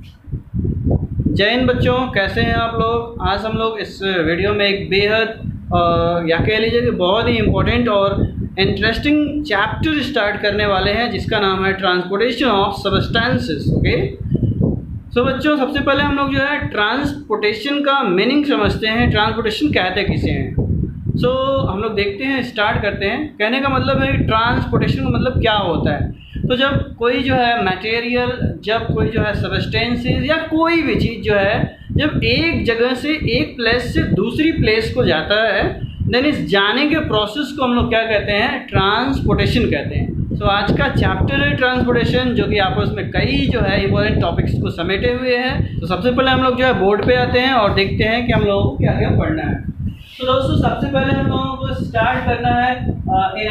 जय हिंद बच्चों, कैसे हैं आप लोग। आज हम लोग इस वीडियो में एक बेहद या कह लीजिए कि बहुत ही इम्पोर्टेंट और इंटरेस्टिंग चैप्टर स्टार्ट करने वाले हैं जिसका नाम है ट्रांसपोर्टेशन ऑफ सब्सटेंसेस। ओके, सो बच्चों, सबसे पहले हम लोग जो है ट्रांसपोर्टेशन का मीनिंग समझते हैं। ट्रांसपोर्टेशन कहते किसे हैं। सो हम लोग देखते हैं, स्टार्ट करते हैं। कहने का मतलब है ट्रांसपोर्टेशन का मतलब क्या होता है। तो जब कोई जो है मटेरियल, जब कोई जो है सब्सटेंसेस या कोई भी चीज़ जो है जब एक जगह से एक प्लेस से दूसरी प्लेस को जाता है, देन इस जाने के प्रोसेस को हम लोग क्या कहते हैं, ट्रांसपोर्टेशन कहते हैं। सो आज का चैप्टर है ट्रांसपोर्टेशन, जो कि आपस में कई जो है इंपॉर्टेंट टॉपिक्स को समेटे हुए हैं। तो सबसे पहले हम लोग जो है बोर्ड पे आते हैं और देखते हैं कि हम लोगों को क्या क्या पढ़ना है। तो दोस्तों, सबसे पहले हम लोगों को स्टार्ट करना है इन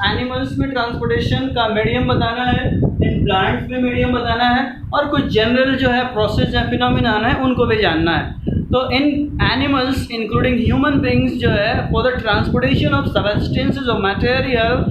एनिमल्स में ट्रांसपोर्टेशन का मीडियम बताना है, इन प्लांट्स में मीडियम बताना है, और कुछ जनरल जो है प्रोसेस या फिनोमिना है उनको भी जानना है। तो इन एनिमल्स इंक्लूडिंग ह्यूमन बींग्स जो है for the transportation of substances of material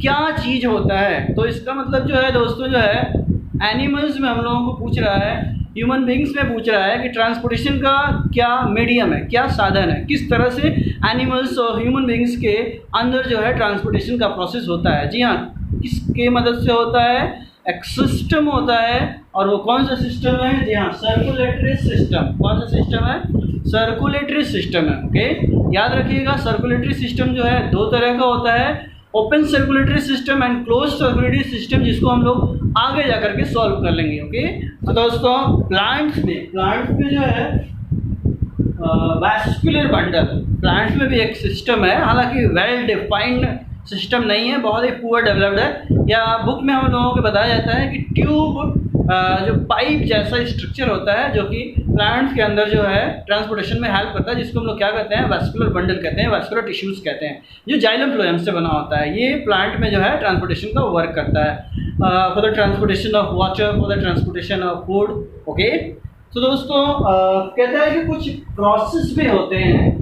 क्या चीज़ होता है। तो इसका मतलब जो है दोस्तों, जो है एनिमल्स में हम लोगों को पूछ रहा है, ह्यूमन बींग्स में पूछ रहा है कि ट्रांसपोर्टेशन का क्या मीडियम है, क्या साधन है, किस तरह से एनिमल्स और ह्यूमन बींग्स के अंदर जो है ट्रांसपोर्टेशन का प्रोसेस होता है। जी हाँ, किसके मदद से होता है, एक सिस्टम होता है। और वो कौन सा सिस्टम है, जी हाँ, सर्कुलेटरी सिस्टम। कौन सा सिस्टम है, सर्कुलेटरी सिस्टम है। ओके, याद रखिएगा, सर्कुलेटरी सिस्टम जो है दो तरह का होता है, open circulatory system and close circulatory system, जिसको हम लोग आगे जा करके सॉल्व कर लेंगे। ओके, तो दोस्तों प्लांट्स में जो है वैस्कुलर बंडल, प्लांट्स में भी एक सिस्टम है, हालांकि वेल डिफाइंड सिस्टम नहीं है, बहुत ही पुअर डेवलप्ड है। या बुक में हम लोगों को बताया जाता है कि ट्यूब जो पाइप जैसा स्ट्रक्चर होता है जो कि प्लांट्स के अंदर जो है ट्रांसपोर्टेशन में हेल्प करता है, जिसको हम लोग क्या कहते हैं, वैस्कुलर बंडल कहते हैं, वैस्कुलर टिश्यूज कहते हैं, जो जाइलम फ्लोएम से बना होता है। ये प्लांट में जो है ट्रांसपोर्टेशन का वर्क करता है for the transportation of water, for the transportation of food. Okay, तो दोस्तों कहता है कि कुछ प्रोसेस भी होते हैं,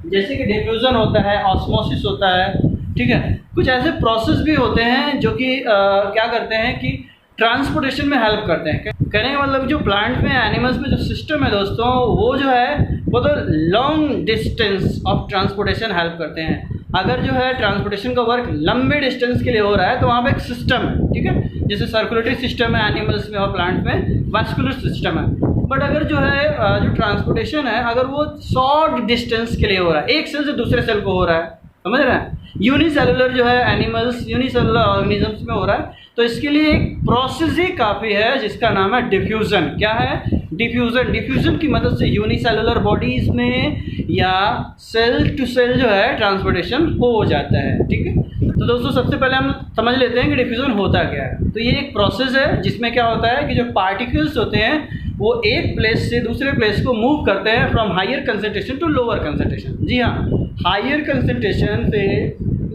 जैसे कि डिफ्यूजन होता है, ऑस्मोसिस होता है, ठीक है। कुछ ऐसे प्रोसेस भी होते हैं जो कि क्या करते हैं कि ट्रांसपोर्टेशन में हेल्प करते हैं। कहने का मतलब जो प्लांट में, एनिमल्स में जो सिस्टम है दोस्तों, वो जो है वो तो long distance of transportation help करते हैं। अगर जो है ट्रांसपोर्टेशन का वर्क लंबे डिस्टेंस के लिए हो रहा है तो वहाँ पे एक सिस्टम है, ठीक है, जैसे सर्कुलेटरी सिस्टम है एनिमल्स में और प्लांट में वैस्कुलर सिस्टम है। बट अगर जो है जो ट्रांसपोर्टेशन है, अगर वो शॉर्ट डिस्टेंस के लिए हो रहा है, एक सेल से दूसरे सेल को हो रहा है, समझ रहे हैं, यूनिसेलुलर जो है एनिमल्स, यूनिसेलुलर ऑर्गेनिजम्स में हो रहा है, तो इसके लिए एक प्रोसेस ही काफ़ी है जिसका नाम है डिफ्यूज़न। क्या है, डिफ्यूज़न। डिफ्यूज़न की मदद से यूनिसेलुलर बॉडीज़ में या सेल टू सेल जो है ट्रांसपोर्टेशन हो जाता है, ठीक है। तो दोस्तों सबसे पहले हम समझ लेते हैं कि डिफ्यूज़न होता क्या है। तो ये एक प्रोसेस है जिसमें क्या होता है कि जो पार्टिकल्स होते हैं वो एक प्लेस से दूसरे प्लेस को मूव करते हैं from higher concentration to lower concentration. जी हाँ, हायर कंसंट्रेशन से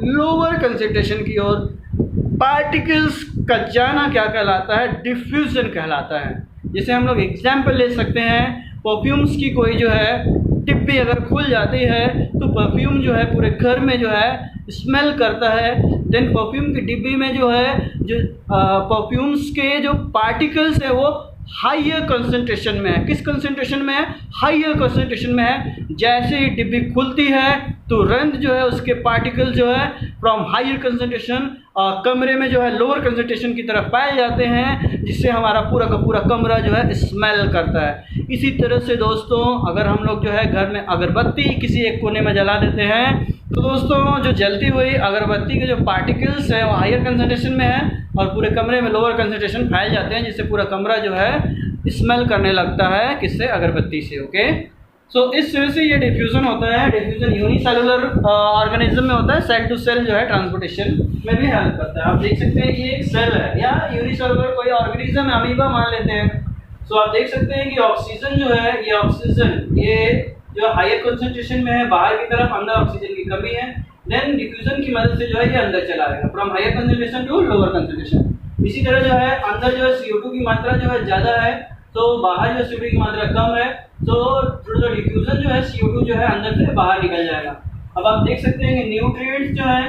लोअर कंसंट्रेशन की ओर पार्टिकल्स का जाना क्या कहलाता है, डिफ्यूजन कहलाता है। जैसे हम लोग एग्जाम्पल ले सकते हैं, परफ्यूम्स की कोई जो है डिब्बी अगर खुल जाती है तो परफ्यूम जो है पूरे घर में जो है स्मेल करता है। देन परफ्यूम की डिब्बी में जो है जो परफ्यूम्स के जो पार्टिकल्स है वो हाइयर कंसंट्रेशन में है। किस कंसंट्रेशन में है, हाइयर कंसंट्रेशन में है। जैसे ही डिब्बी खुलती है तुरंत जो है उसके पार्टिकल जो है फ्रॉम हाइयर कंसंट्रेशन कमरे में जो है लोअर कंसंट्रेशन की तरफ पाए जाते हैं, जिससे हमारा पूरा का पूरा कमरा जो है स्मेल करता है। इसी तरह से दोस्तों, अगर हम लोग जो है घर में अगरबत्ती किसी एक कोने में जला देते हैं तो दोस्तों जो जलती हुई अगरबत्ती के जो पार्टिकल्स है वो हायर कंसंट्रेशन में है और पूरे कमरे में लोअर कंसंट्रेशन फैल जाते हैं, जिससे पूरा कमरा जो है स्मेल करने लगता है, किससे, अगरबत्ती से। ओके, सो इस तरह से ये डिफ्यूजन होता है। डिफ्यूजन यूनिसेलुलर ऑर्गेनिज्म में होता है, सेल टू सेल जो है ट्रांसपोर्टेशन में भी हेल्प करता है। आप देख सकते हैं कि ये एक सेल है या यूनिसेलुलर कोई ऑर्गेनिज्म है, अमीबा मान लेते हैं। सो आप देख सकते हैं कि ऑक्सीजन जो है, ये ऑक्सीजन ये जो हायर कंसंट्रेशन में है, बाहर की तरफ, अंदर ऑक्सीजन की कमी है। देन डिफ्यूजन की मदद से जो है ये अंदर चला आएगा from higher concentration to lower concentration. इसी तरह जो है अंदर जो है CO2 की मात्रा जो है ज़्यादा है तो बाहर जो CO2 की मात्रा कम है, तो डिफ्यूजन जो है CO2 जो है अंदर से बाहर निकल जाएगा। अब आप देख सकते हैं कि न्यूट्रिएंट्स जो है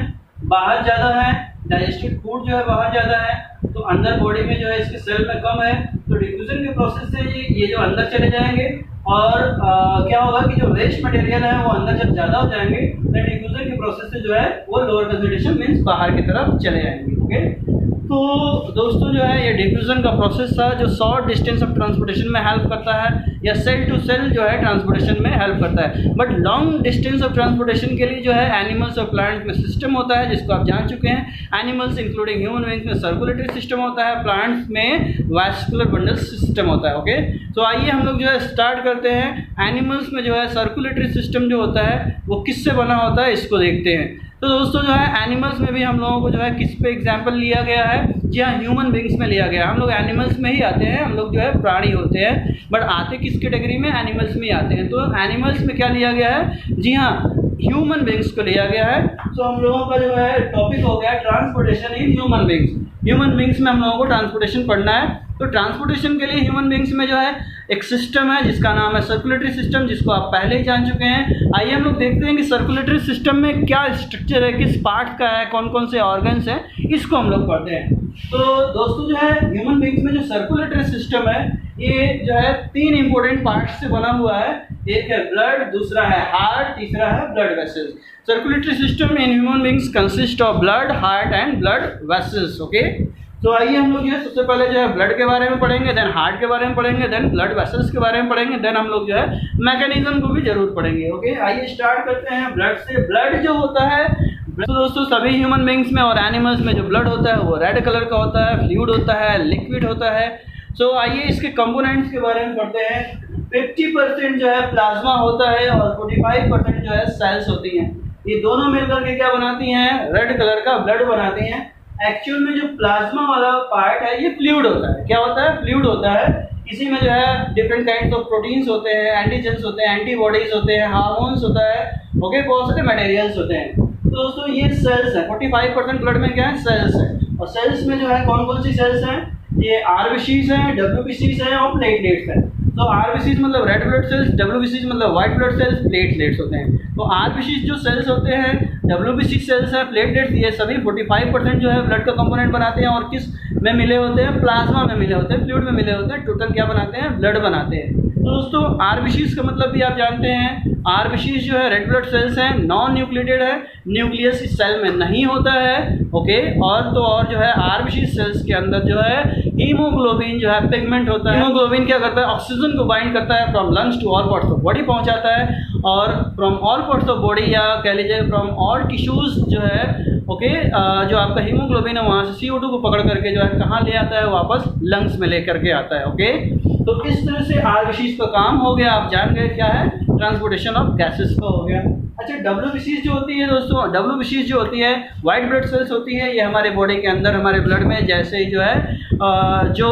बाहर ज़्यादा है, डाइजेस्टेड फूड जो है बाहर ज़्यादा है, तो अंदर बॉडी में जो है इसके सेल में कम है, तो डिफ्यूजन के प्रोसेस से ये जो अंदर चले जाएंगे और क्या होगा कि जो वेस्ट मटेरियल है वो अंदर जब ज़्यादा हो जाएंगे तो डिफ्यूजन के प्रोसेस से जो है वो लोअर कंसंट्रेशन मीन्स बाहर की तरफ चले जाएंगे। ओके, तो दोस्तों जो है ये डिफ्यूजन का प्रोसेस था जो शॉर्ट डिस्टेंस ऑफ ट्रांसपोर्टेशन में हेल्प करता है या सेल टू सेल जो है ट्रांसपोर्टेशन में हेल्प करता है। But long distance of transportation के लिए जो है एनिमल्स और प्लांट्स में सिस्टम होता है जिसको आप जान चुके हैं। एनिमल्स इंक्लूडिंग ह्यूमन बीइंग्स में सर्कुलेटरी सिस्टम होता है, प्लांट्स में वास्कुलर बंडल सिस्टम होता है। ओके, तो आइए हम लोग जो है स्टार्ट करते हैं। एनिमल्स में जो है सर्कुलेटरी सिस्टम जो होता है वो किससे बना होता है इसको देखते हैं। तो दोस्तों जो है एनिमल्स में भी हम लोगों को जो है किस पे एग्जांपल लिया गया है, जी हाँ ह्यूमन बींग्स में लिया गया है। हम लोग एनिमल्स में ही आते हैं, हम लोग जो है प्राणी होते हैं, बट आते किस कैटेगरी में, एनिमल्स में ही आते हैं। तो एनिमल्स में क्या लिया गया है, जी हाँ ह्यूमन बींग्स को लिया गया है। तो हम लोगों का जो है टॉपिक हो गया transportation in human beings. Human beings में हम लोगों को ट्रांसपोर्टेशन पढ़ना है। तो ट्रांसपोर्टेशन के लिए ह्यूमन बींग्स में जो है एक सिस्टम है जिसका नाम है सर्कुलेटरी सिस्टम, जिसको आप पहले ही जान चुके हैं। आइए हम लोग देखते हैं कि सर्कुलेटरी सिस्टम में क्या स्ट्रक्चर है, किस पार्ट का है, कौन कौन से ऑर्गन्स हैं, इसको हम लोग पढ़ते हैं। तो दोस्तों जो है ह्यूमन बींग्स में जो सर्कुलेटरी सिस्टम है ये जो है 3 इंपॉर्टेंट पार्ट्स से बना हुआ है। एक है ब्लड, दूसरा है हार्ट, तीसरा है blood vessels. Circulatory system in human beings consist of blood, heart and blood vessels. Okay, तो आइए हम लोग जो है सबसे पहले जो है ब्लड के बारे में पढ़ेंगे, देन हार्ट के बारे में पढ़ेंगे, देन ब्लड वेसल्स के बारे में पढ़ेंगे, देन हम लोग जो है मैकेनिज्म को भी जरूर पढ़ेंगे। ओके, आइए स्टार्ट करते हैं ब्लड से। ब्लड जो होता है, तो दोस्तों सभी ह्यूमन बींग्स में और एनिमल्स में जो ब्लड होता है वो रेड कलर का होता है, फ्लूइड होता है, लिक्विड होता है। सो आइए इसके कंपोनेंट्स के बारे में पढ़ते हैं। 50% जो है प्लाज्मा होता है और 45% जो है सेल्स होती हैं। ये दोनों मिलकर के क्या बनाती हैं, रेड कलर का ब्लड बनाती हैं। एक्चुअल में जो प्लाज्मा वाला पार्ट है ये फ्लूइड होता है। क्या होता है, फ्लूइड होता है। इसी में जो है डिफरेंट काइंड ऑफ प्रोटीन्स होते हैं, एंटीजेंस होते हैं, एंटीबॉडीज होते हैं, हार्मोन्स होता है। ओके, बहुत सारे मटेरियल्स होते हैं। तो दोस्तों ये सेल्स है, 45% ब्लड में क्या है, सेल्स है। और सेल्स में जो है कौन कौन सी सेल्स हैं, ये आरबीसीज हैं, डब्ल्यूबीसीज हैं और प्लेटलेट्स हैं। तो आरबीसीज मतलब रेड ब्लड सेल्स, डब्ल्यूबीसीज मतलब व्हाइट ब्लड सेल्स, प्लेटलेट्स होते हैं। तो आरबीसीज जो सेल्स होते हैं, डब्ल्यूबीसी सेल्स हैं, प्लेटलेट्स, ये सभी 45% जो है ब्लड का कंपोनेंट बनाते हैं। और किस में मिले होते हैं, प्लाज्मा में मिले होते हैं, फ्लूइड में मिले होते हैं। टोटल क्या बनाते हैं, ब्लड बनाते हैं। तो दोस्तों आरबीसीज का मतलब भी आप जानते हैं, आरबीसीज जो है रेड ब्लड सेल्स हैं, नॉन न्यूक्लिएटेड है, न्यूक्लियस इस सेल में नहीं होता है। ओके, और तो और जो है आरबीसीज सेल्स के अंदर जो है हीमोग्लोबिन जो है पिगमेंट होता है। हीमोग्लोबिन क्या करता है, ऑक्सीजन को बाइंड करता है, from lungs to all parts of body पहुंचाता है, और from all parts of body या कह लीजिए फ्रॉम ऑल टिश्यूज जो है ओके, जो आपका हीमोग्लोबिन है वहाँ से CO2 को पकड़ करके जो है कहाँ ले आता है, वापस लंग्स में लेकर के आता है। ओके, तो इस तरह से आरबीसीज का काम हो गया। आप जान गए क्या है, ट्रांसपोर्टेशन ऑफ गैसेस का हो गया। अच्छा, डब्ल्यूबीसीज जो होती है दोस्तों, डब्ल्यूबीसीज जो होती है व्हाइट ब्लड सेल्स होती है। ये हमारे बॉडी के अंदर हमारे ब्लड में जैसे जो है जो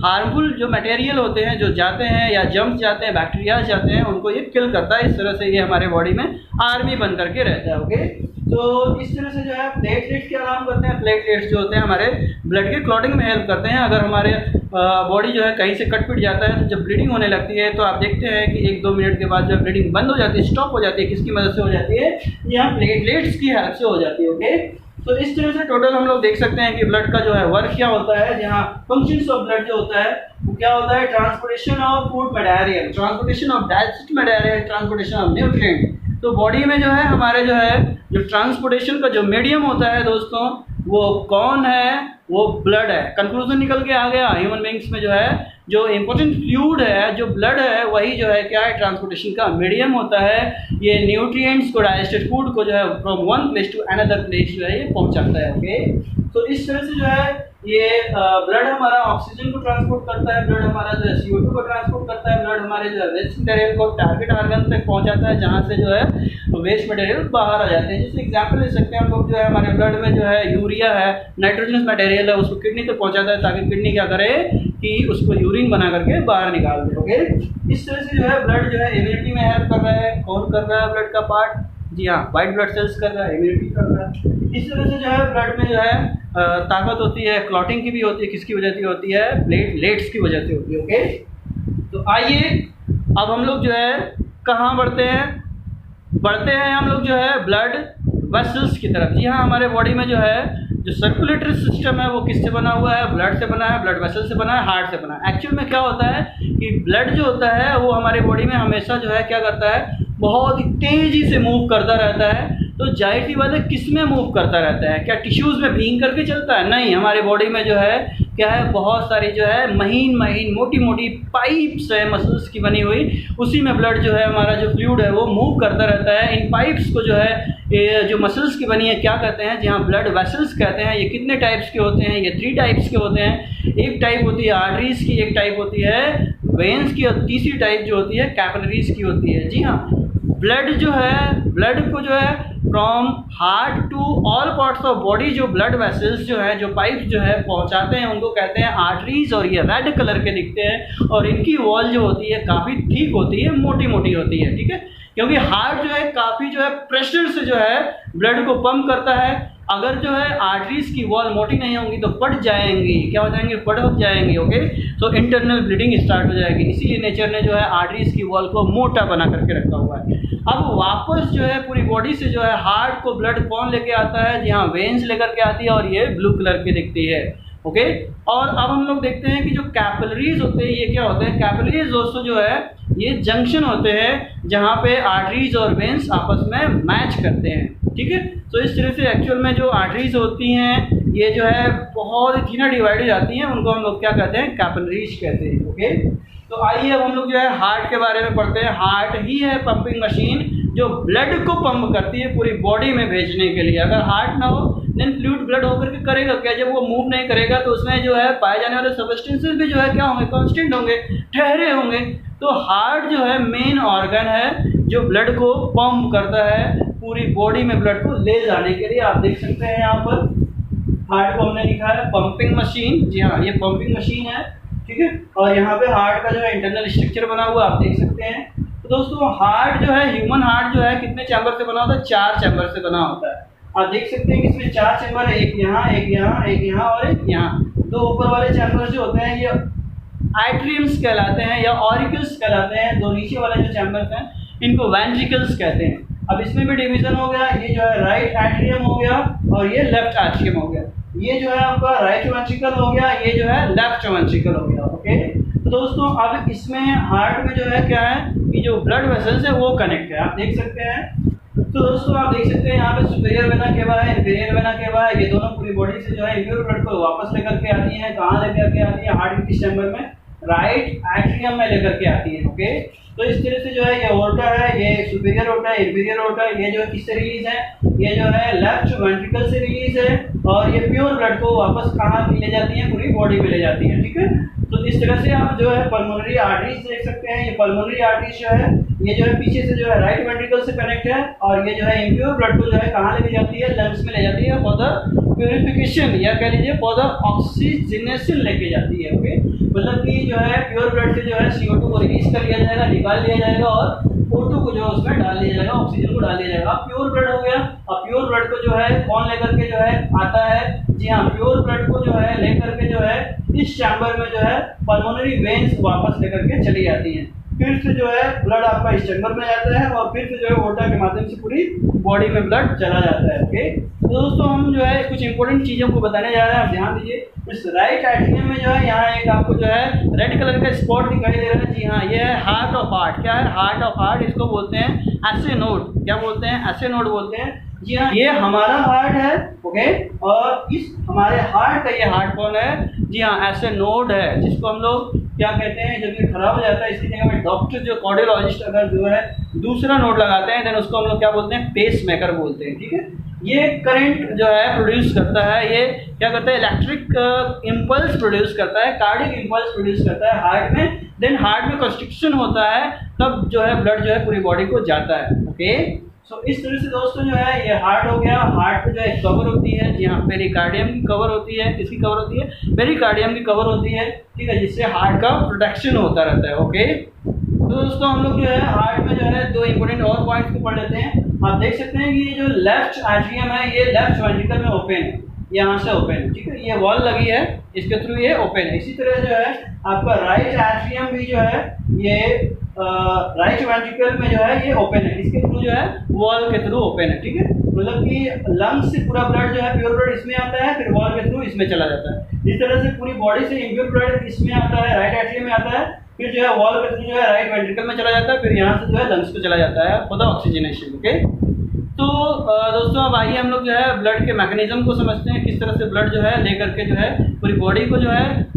हार्मफुल जो मटेरियल होते हैं जो जाते हैं या जम्स जाते हैं, बैक्टीरिया जाते हैं, उनको ये किल करता है। इस तरह से ये हमारे बॉडी में आर्मी बन करके रहता है। ओके, तो इस तरह से जो है प्लेटलेट्स क्या काम करते हैं, प्लेटलेट्स जो होते हैं हमारे ब्लड के क्लॉटिंग में हेल्प करते हैं। अगर हमारे बॉडी जो है कहीं से कट पिट जाता है तो जब ब्लीडिंग होने लगती है तो आप देखते हैं कि 1-2 मिनट के बाद जब ब्लीडिंग बंद हो जाती है, स्टॉप हो जाती है, किसकी मदद से हो जाती है, यहाँ प्लेटलेट्स की हेल्प से हो जाती है। ओके, तो इस तरह से टोटल हम लोग देख सकते हैं कि ब्लड का जो है वर्क क्या होता है। जहाँ फंक्शंस ऑफ ब्लड जो होता है वो क्या होता है, transportation of food material, transportation of digestive material, transportation of nutrient. तो बॉडी में जो है हमारे जो है जो ट्रांसपोर्टेशन का जो मीडियम होता है दोस्तों वो कौन है, वो ब्लड है। कंक्लूजन निकल के आ गया, ह्यूमन बींग्स में जो है जो इम्पोर्टेंट फ्लूइड है, जो ब्लड है, वही जो है क्या है, ट्रांसपोर्टेशन का मीडियम होता है। ये न्यूट्रिएंट्स को, डाइजेस्टेड फूड को जो है from one place to another place जो है ये पहुंचाता है। ओके, तो इस तरह से जो है ये ब्लड हमारा ऑक्सीजन को ट्रांसपोर्ट करता है, ब्लड हमारा जो है CO2 को ट्रांसपोर्ट करता है, ब्लड हमारे जो है वेस्ट मटेरियल को टारगेट ऑर्गन तक पहुंचाता है, जहाँ से जो है वेस्ट मटेरियल बाहर आ जाते हैं। जैसे एग्जांपल ले सकते हैं हम लोग, जो है हमारे ब्लड में जो है यूरिया है, नाइट्रोजनस मटेरियल है, उसको किडनी तक पहुंचाता है ताकि किडनी क्या करे कि उसको यूरिन बना करके बाहर निकाल दे। ओके, इस तरह से जो है ब्लड जो है इम्यूनिटी में हेल्प कर रहा है। कौन कर रहा है ब्लड का पार्ट, जी हाँ व्हाइट ब्लड सेल्स कर रहा है, इम्यूनिटी कर रहा है। इस तरह से जो है ब्लड में जो है ताकत होती है, क्लॉटिंग की भी होती है, किसकी वजह से होती है, प्लेटलेट्स की वजह से होती है। ओके, तो आइए अब हम लोग जो है कहाँ बढ़ते हैं हम लोग जो है ब्लड वेसल्स की तरफ। जी हाँ, हमारे बॉडी में जो है जो सर्कुलेटरी सिस्टम है वो किससे बना हुआ है? ब्लड से बना है, ब्लड वेसल से बना है, हार्ट से बना है। एक्चुअल में क्या होता है कि ब्लड जो होता है वो हमारे बॉडी में हमेशा जो है क्या करता है, बहुत ही तेज़ी से मूव करता रहता है। तो जाहिर सी बात है किस में मूव करता रहता है? क्या टिश्यूज़ में भींग करके चलता है? नहीं, हमारे बॉडी में जो है क्या है, बहुत सारी जो है महीन महीन मोटी मोटी पाइप्स है मसल्स की बनी हुई, उसी में ब्लड जो है हमारा जो फ्लूइड है वो मूव करता रहता है। इन पाइप्स को जो है ये जो मसल्स की बनी है क्या कहते हैं? जहाँ ब्लड वेसल्स कहते हैं। ये कितने टाइप्स के होते हैं? ये 3 टाइप्स के होते हैं। एक टाइप होती है आर्टरीज़ की, एक टाइप होती है वेन्स की, और तीसरी टाइप जो होती है कैपिलरीज़ की होती है। जी हाँ, ब्लड जो है, ब्लड को जो है from heart to all parts of body, जो ब्लड वेसल्स जो है, जो पाइप्स जो है पहुंचाते हैं, उनको कहते हैं आर्टरीज। और ये रेड कलर के दिखते हैं और इनकी वॉल जो होती है काफ़ी ठीक होती है, मोटी मोटी होती है, ठीक है। क्योंकि हार्ट जो है काफ़ी जो है प्रेशर से जो है ब्लड को पंप करता है। अगर जो है आर्टरीज की वॉल मोटी नहीं होंगी तो फट जाएंगी। क्या हो जाएंगे? फट हो जाएंगी। ओके, तो इंटरनल ब्लीडिंग स्टार्ट हो जाएगी। इसीलिए नेचर ने जो है आर्टरीज की वॉल को मोटा बना करके रखा हुआ है। अब वापस जो है पूरी बॉडी से जो है हार्ट को ब्लड कौन लेके आता है? जहाँ वेन्स लेकर के आती है और ये ब्लू कलर की दिखती है। ओके, और अब हम लोग देखते हैं कि जो कैपिलरीज होते हैं ये क्या होते हैं? कैपिलरीज दोस्तों जो है ये जंक्शन होते हैं जहाँ पे आर्टरीज और वेन्स आपस में मैच करते हैं, ठीक है। तो इस तरह से एक्चुअल में जो आर्टरीज होती हैं ये जो है बहुत ही थिनर डिवाइड हो जाती हैं, उनको हम लोग क्या कहते हैं? कैपिलरीज कहते हैं। ओके, तो आइए अब हम लोग जो है हार्ट के बारे में पढ़ते हैं। हार्ट ही है पंपिंग मशीन जो ब्लड को पंप करती है पूरी बॉडी में भेजने के लिए। अगर हार्ट ना हो देन फ्लूइड ब्लड होकर के करेगा क्या? जब वो मूव नहीं करेगा तो उसमें जो है पाए जाने वाले सब्सटेंसेस भी जो है क्या होंगे? कांस्टेंट होंगे, ठहरे होंगे। तो हार्ट जो है मेन ऑर्गन है जो ब्लड को पंप करता है पूरी बॉडी में ब्लड को ले जाने के लिए। आप देख सकते हैं यहाँ पर हार्ट को हमने लिखा है पंपिंग मशीन। जी हाँ, ये पंपिंग मशीन है, ठीक है। और यहाँ पे हार्ट का जो है इंटरनल स्ट्रक्चर बना हुआ आप देख सकते हैं। तो दोस्तों हार्ट जो है, ह्यूमन हार्ट जो है कितने चैम्बर से बना होता है? 4 चैम्बर से बना होता है। आप देख सकते हैं कि इसमें 4 चैम्बर है, एक यहाँ, एक यहाँ, एक यहाँ और एक यहाँ। 2 ऊपर वाले चैम्बर जो होते हैं ये एट्रियम्स कहलाते हैं या ऑरिकल्स कहलाते हैं। 2 नीचे वाले जो चैम्बर्स हैं इनको वेंट्रिकल्स कहते हैं। अब इसमें भी डिवीजन हो गया, ये जो है राइट एट्रियम हो गया और ये लेफ्ट एट्रियम हो गया। ये जो है आपका राइट वेंट्रिकल हो गया, ये जो है लेफ्ट वेंट्रिकल हो गया। ओके, तो दोस्तों अब इसमें हार्ट में जो है क्या है कि जो ब्लड वेसल्स है वो कनेक्ट है, आप देख सकते हैं। तो दोस्तों आप देख सकते हैं यहाँ पे सुपीरियर वेना केवा है, इंफीरियर वेना केवा है। ये दोनों पूरी बॉडी से जो है इंप्योर ब्लड को वापस लेकर के आती हैं। कहाँ लेकर के आती है? हार्ट के किस चैम्बर में? राइट एट्रियम में लेकर के आती है। ओके, तो इस तरह से जो है ये ओर्टा है, ये सुपीरियर ओर्टा है, इंफीरियर ओर्टा है। ये जो है किससे रिलीज है? ये जो है लेफ्ट वेंट्रिकल से रिलीज है और ये प्योर ब्लड को वापस कहाँ ले जाती है? पूरी बॉडी में ले जाती है, ठीक है। तो इस तरह से आप जो है पल्मोनरी आर्टरीज देख सकते हैं। ये पल्मोनरी आर्टरीज जो है ये जो है पीछे से जो है राइट वेंट्रिकल से कनेक्ट है और ये जो है इंप्योर ब्लड को जो है कहाँ लेके जाती है? लंग्स में ले जाती है फॉर द प्यूरिफिकेशन या कह लीजिए फॉर द ऑक्सीजनेशन लेके जाती है। ओके, मतलब कि जो है प्योर ब्लड से जो है CO2 को रिलीज कर लिया जाएगा, निकाल लिया जाएगा और O2 को जो है उसमें डाल दिया जाएगा, ऑक्सीजन को डाल दिया जाएगा। प्योर ब्लड हो गया। अब प्योर ब्लड को जो है कौन लेकर के जो है आता है? जी हाँ, प्योर ब्लड को जो है लेकर के जो है इस चैम्बर में जो है पल्मोनरी वेन्स वापस लेकर के चली जाती हैं। फिर से जो है ब्लड आपका इस चैम्बर में जाता है और फिर से जो है ओर्टा के माध्यम से पूरी बॉडी में ब्लड चला जाता है। ओके, तो दोस्तों हम जो है कुछ इंपॉर्टेंट चीज़ों को बताने जा रहे हैं, आप ध्यान दीजिए। इस राइट एट्रियम में जो है यहाँ एक आपको जो है रेड कलर का स्पॉट दिखाई दे रहा है। जी हाँ, ये है हार्ट ऑफ हार्ट। क्या है? Heart of heart. इसको बोलते हैं ऐसे नोड। क्या बोलते हैं? ऐसे नोड बोलते हैं। जी हाँ, ये हमारा हार्ट है। ओके, और इस हमारे हार्ट का ये हार्ट कौन है? जी हाँ, ऐसे नोड है जिसको हम लोग क्या कहते हैं? जब ये खराब हो जाता है इसकी जगह में डॉक्टर जो कार्डियोलॉजिस्ट अगर जो है दूसरा नोड लगाते हैं देन उसको हम लोग क्या बोलते हैं? पेस मेकर बोलते हैं, ठीक है। ये करंट जो है प्रोड्यूस करता है, ये क्या करता है? इलेक्ट्रिक इम्पल्स प्रोड्यूस करता है, कार्डियक इम्पल्स प्रोड्यूस करता है हार्ट में। देन हार्ट में कंस्ट्रक्शन होता है, तब जो है ब्लड जो है पूरी बॉडी को जाता है। ओके, सो इस तरह से दोस्तों जो है ये हार्ट हो गया। हार्ट पे जो है कवर होती है, जी हाँ, पेरिकार्डियम की कवर होती है। किसकी कवर होती है? पेरिकार्डियम की कवर होती है, ठीक है, जिससे हार्ट का प्रोटेक्शन होता रहता है। ओके, तो दोस्तों हम लोग जो है हार्ट में जो है 2 इंपॉर्टेंट और पॉइंट्स को पढ़ लेते हैं। आप देख सकते हैं कि ये जो लेफ्ट एट्रियम है ये लेफ्ट वेंट्रिकल में ओपन है, यहाँ से ओपन है, ठीक है। ये वॉल लगी है, इसके थ्रू ये ओपन है। इसी तरह जो है आपका राइट एट्रियम भी जो है ये राइट वेंट्रिकल में जो है ये ओपन है, इसके थ्रू जो है वॉल के थ्रू ओपन है, ठीक है। मतलब कि लंग्स से पूरा ब्लड जो है प्योर ब्लड इसमें आता है, फिर वॉल के थ्रू इसमें चला जाता है। इस तरह से पूरी बॉडी से इम्प्योर ब्लड इसमें आता है, राइट एट्रियम में आता है, फिर जो है वॉल के थ्रू जो है राइट वेंट्रिकल में चला जाता है, फिर यहाँ से जो है लंग्स पे चला जाता है फॉर द ऑक्सीजनेशन। ओके, तो दोस्तों अब आइए हम लोग जो है ब्लड के मैकेनिज्म को समझते हैं, किस तरह से ब्लड जो है लेकर के जो है पूरी बॉडी को जो है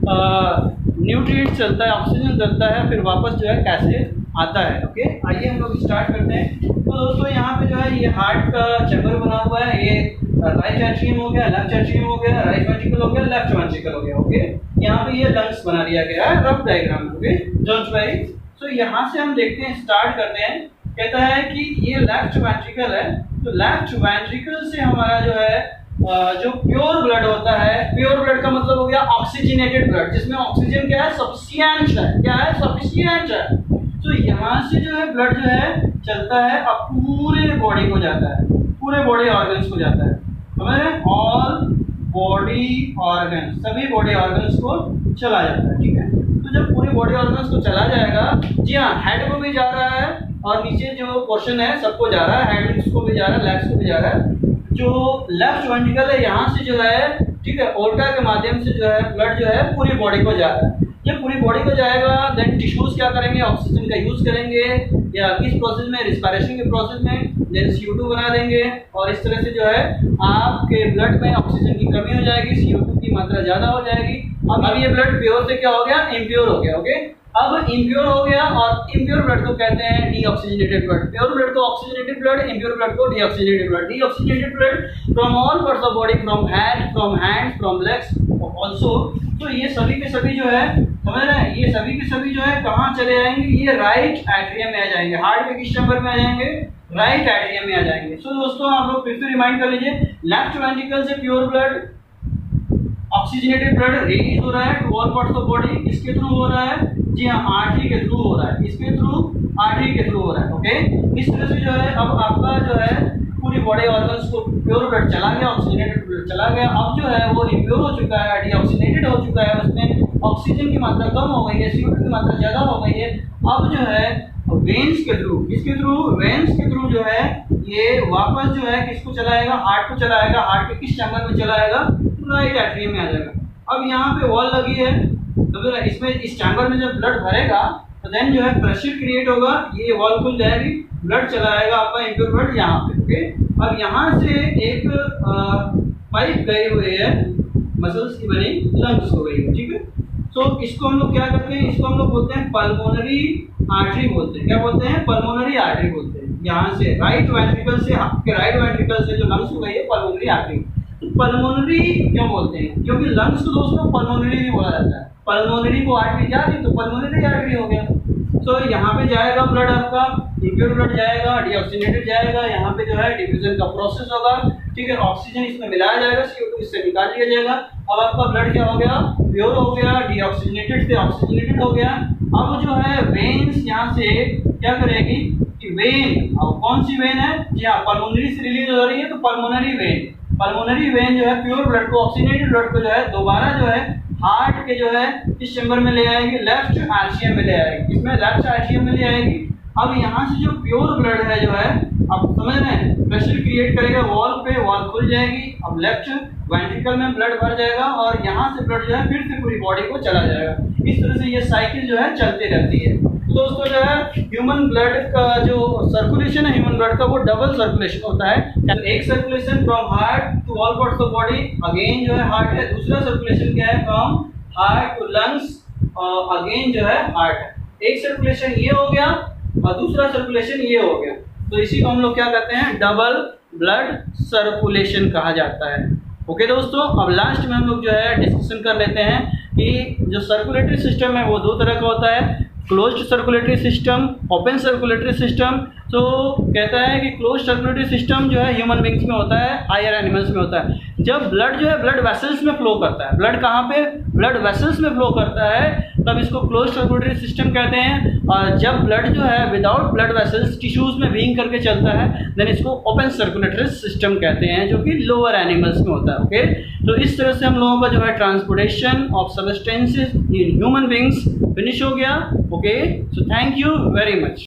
न्यूट्रिएंट चलता है, ऑक्सीजन चलता है, फिर वापस जो है कैसे आता है। ओके, आइए हम लोग स्टार्ट करते हैं। तो दोस्तों यहाँ पे जो है ये हार्ट का चैम्बर बना हुआ है, ये राइट एट्रियम हो गया, लेफ्ट एट्रियम हो गया, राइट वेंट्रिकल हो गया, लेफ्ट वेंट्रिकल हो गया। ओके, यहाँ पे ये लंग्स बना दिया गया है रफ डायग्राम में। Okay, don't worry. तो यहाँ से हम देखते हैं, स्टार्ट करते हैं। कहता है कि ये लेफ्ट वेंट्रिकल है, तो लेफ्ट वेंट्रिकल से हमारा जो है जो प्योर ब्लड होता है, प्योर ब्लड का मतलब हो गया ऑक्सीजनेटेड ब्लड, जिसमें ऑक्सीजन क्या है, सफिशिएंट है। क्या है, सफिशिएंट है। तो यहाँ से जो है ब्लड जो है चलता है, अब पूरे बॉडी को जाता है, पूरे बॉडी ऑर्गन्स को जाता है। समझ रहे हैं, ऑल बॉडी ऑर्गन्स, सभी बॉडी ऑर्गन्स को चला जाता है। ठीक है, तो जब पूरे बॉडी ऑर्गन्स को चला जाएगा, जी हाँ, हेड को भी जा रहा है और नीचे जो पोर्शन है सबको जा रहा है, हेड को भी जा रहा है, लेग्स को भी जा रहा है। जो लेफ्ट वेंट्रिकल है यहाँ से जो है, ठीक है, ओल्टा के माध्यम से जो है ब्लड जो है पूरी बॉडी को जा रहा है। जब पूरी बॉडी को जाएगा, देन टिश्यूज क्या करेंगे, ऑक्सीजन का यूज करेंगे, या किस प्रोसेस में, रिस्पायरेशन के प्रोसेस में, देन CO2 बना देंगे, और इस तरह से जो है आपके ब्लड में ऑक्सीजन की कमी हो जाएगी, CO2 की मात्रा ज्यादा हो जाएगी। अब ये ब्लड प्योर से क्या हो गया, इम्प्योर हो गया। ओके, अब इम्प्योर हो गया, और इम्प्योर ब्लड को कहते हैं डीऑक्सीजनेटेड ब्लड। प्योर ब्लड को ऑक्सीजनेटेड ब्लड, इम्प्योर ब्लड को deoxygenated blood. Deoxygenated blood from all parts of body, from hand, from legs also. तो ये सभी के सभी जो है, समझ रहे हैं, ये सभी के सभी जो है कहाँ चले जाएंगे, ये राइट एट्रियम में आ जाएंगे। हार्ट के किस चैम्बर में आ जाएंगे, राइट एट्रियम में आ जाएंगे। सो दोस्तों आप लोग फिर से रिमाइंड कर लीजिए, लेफ्ट वेंट्रिकल से pure blood, oxygenated blood release हो रहा है to all parts of body, इसके थ्रू हो रहा है, जी हाँ, आर्टरी के थ्रू हो रहा है, इसके थ्रू, आर्टरी के थ्रू हो रहा है। ओके, इस तरह से जो है अब आपका जो है पूरी बॉडी ऑर्गन्स को प्योर ब्लड चला गया, ऑक्सीजनेटेड ब्लड चला गया। अब जो है वो इम्प्योर हो चुका है, डीऑक्सीजनेटेड हो चुका है, उसमें ऑक्सीजन की मात्रा कम हो गई है, CO2 की मात्रा ज्यादा हो गई है। अब जो है वेन्स के थ्रू, किसके थ्रू, वेन्स के थ्रू जो है ये वापस जो है किसको चलाएगा, हार्ट को चलाएगा। हार्ट के किस चैम्बर में चलाएगा, राइट एट्रियम में आ जाएगा। अब यहाँ पे वॉल लगी है, तो इसमें इस चैम्बर में जब ब्लड भरेगा तो देन जो है प्रेशर क्रिएट होगा, ये वॉल खुल जाएगी, ब्लड चलाएगा आपका इम्प्योर ब्लड यहाँ पे। ओके, अब यहाँ से एक पाइप गई हुई है, मसल्स की बनी, लंग्स हो गई है। ठीक है, तो इसको हम लोग क्या करते हैं, इसको हम लोग बोलते हैं पल्मोनरी आर्टरी बोलते हैं। क्या बोलते हैं, पल्मोनरी आर्टरी बोलते हैं। यहाँ से राइट वेंट्रिकल से, आपके राइट वेंट्रिकल से जो लंग्स हो गई है, पल्मोनरी आर्टरी। तो पल्मोनरी क्यों बोलते हैं, क्योंकि लंग्स को दोस्तों पल्मोनरी भी बोला जाता है। पल्मोनरी को आर्टरी जाती तो पल्मोनरी आर्टरी हो गया। तो यहाँ पे जाएगा ब्लड, आपका इम्प्योर ब्लड जाएगा, डीऑक्सीजनेटेड जाएगा, यहाँ पे जो है डिफ्यूजन का प्रोसेस होगा। ठीक है, ऑक्सीजन इसमें मिलाया जाएगा, CO2 इससे निकाल लिया जाएगा। अब आपका ब्लड क्या हो गया, प्योर हो गया, डीऑक्सीजनेटेड से ऑक्सीजनेटेड हो गया। अब जो है वेन्स यहाँ से क्या करेगी कि वेन, अब कौन सी वेन है, जी हाँ, पल्मोनरी से रिलीज हो रही है, तो पल्मोनरी वेन, पल्मोनरी वेन जो है प्योर ब्लड को, ऑक्सीजनेटेड ब्लड को जो है दोबारा जो है हार्ट के जो है इस चैम्बर में ले आएगी, लेफ्ट एट्रियम में ले आएगी, इसमें लेफ्ट एट्रियम में ले आएगी। अब यहाँ से जो प्योर ब्लड है जो है, आप समझ रहे हैं, प्रेशर क्रिएट करेगा वॉल पे, वॉल खुल जाएगी, अब लेफ्ट वेंट्रिकल में ब्लड भर जाएगा, और यहाँ से ब्लड जो है फिर से पूरी बॉडी को चला जाएगा। इस तरह से ये साइकिल जो है चलती रहती है। तो दोस्तों जो है ह्यूमन ब्लड का जो सर्कुलेशन है, ह्यूमन ब्लड का, वो डबल सर्कुलेशन होता है। एक circulation from heart to all parts of body, again जो है हार्ट है। दूसरा सर्कुलेशन क्या है, from heart to lungs, again जो है हार्ट है। एक सर्कुलेशन ये हो गया और दूसरा सर्कुलेशन ये हो गया, तो इसी को हम लोग क्या कहते हैं, डबल ब्लड सर्कुलेशन कहा जाता है। ओके दोस्तों, अब लास्ट में हम लोग जो है डिस्कशन कर लेते हैं कि जो सर्कुलेटरी सिस्टम है वो दो तरह का होता है, closed circulatory system, open circulatory system. तो कहता है कि क्लोज सर्कुलेटरी सिस्टम जो है ह्यूमन बींग्स में होता है, हायर एनिमल्स में होता है। जब ब्लड जो है ब्लड वेसल्स में फ्लो करता है, ब्लड कहाँ पे, ब्लड वेसल्स में फ्लो करता है, तब इसको क्लोज सर्कुलेटरी सिस्टम कहते हैं। और जब ब्लड जो है विदाउट ब्लड वेसल्स टिश्यूज में बीइंग करके चलता है, देन इसको ओपन सर्कुलेटरी सिस्टम कहते हैं, जो कि लोअर एनिमल्स में होता है। ओके, तो इस तरह से हम लोगों का जो है transportation of substances in human beings finish हो गया। Okay, so thank you very much.